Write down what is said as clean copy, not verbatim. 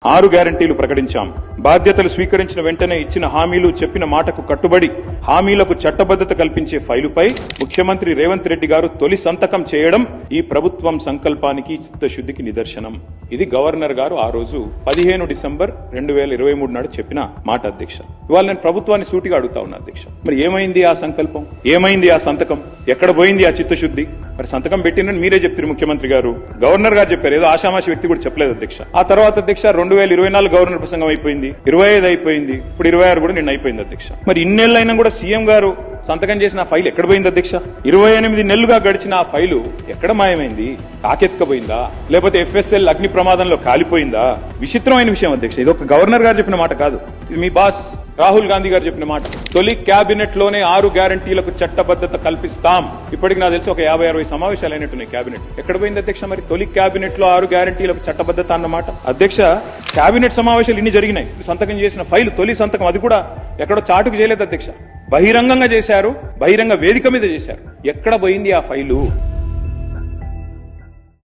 6 గ్యారంటీలు ప్రకటించాం. బాధ్యతలు స్వీకరించిన వెంటనే ఇచ్చిన హామీలు చెప్పిన మాటకు కట్టుబడి హామీలకు చట్టబద్ధత కల్పించే ఫైలుపై ముఖ్యమంత్రి రేవంత్ రెడ్డి గారు తొలి సంతకం చేయడం ఈ ప్రభుత్వం సంకల్పానికి చిత్తశుద్ధికి నిదర్శనం. ఇది గవర్నర్ గారు ఆ రోజు 15 డిసెంబర్ 2023 నాడు చెప్పిన మాట అధ్యక్ష. ఇవాళ నేను ప్రభుత్వాన్ని సూటిగా అడుగుతా ఉన్నా అధ్యక్ష, మరి ఏమైంది ఆ సంకల్పం, ఏమైంది ఆ సంతకం, ఎక్కడ పోయింది ఆ చిత్తశుద్ధి? మరి సంతకం పెట్టినని మీరే చెప్తారు ముఖ్యమంత్రి గారు, గవర్నర్ గారు చెప్పారు, ఏదో ఆషామాషి వ్యక్తి కూడా చెప్పలేదు అధ్యక్ష. ఆ తర్వాత అధ్యక్ష 2024 గవర్నర్ ప్రసంగం అయిపోయింది, 25 అయిపోయింది, ఇప్పుడు 26 కూడా నిన్న అయిపోయింది అధ్యక్ష. మరి ఇన్నేళ్ళైనా కూడా సీఎం గారు సంతకం చేసిన ఆ ఫైల్ ఎక్కడ పోయింది అధ్యక్ష? 28 నెలలుగా గడిచిన ఆ ఫైలు ఎక్కడ మాయమైంది? తాకెత్తుకపోయిందా, లేకపోతే ఎఫ్ఎస్ఎల్ అగ్ని ప్రమాదంలో కాలిపోయిందా? విచిత్రమైన విషయం అధ్యక్ష. ఇది ఒక గవర్నర్ గారు చెప్పిన మాట కాదు, ఇది మీ బాస్ రాహుల్ గాంధీ గారు చెప్పిన మాట. తొలి క్యాబినెట్ లోనే 6 గ్యారంటీలకు చట్టబద్ధత కల్పిస్తాం. ఇప్పటికి నాకు తెలిసి ఒక 50-60 సమావేశాలు అయినట్టున్నాయి క్యాబినెట్. ఎక్కడ పోయింది అధ్యక్ష మరి తొలి క్యాబినెట్ లో 6 గ్యారంటీలకు చట్టబద్ధత అన్నమాట? అధ్యక్ష, క్యాబినెట్ సమావేశాలు ఇన్ని జరిగినాయి, సంతకం చేసిన ఫైల్ తొలి సంతకం అది కూడా ఎక్కడో చాటుకు చేయలేదు అధ్యక్ష, బహిరంగంగా చేశారు, బహిరంగ వేదిక మీద చేశారు. ఎక్కడ పోయింది ఆ ఫైలు?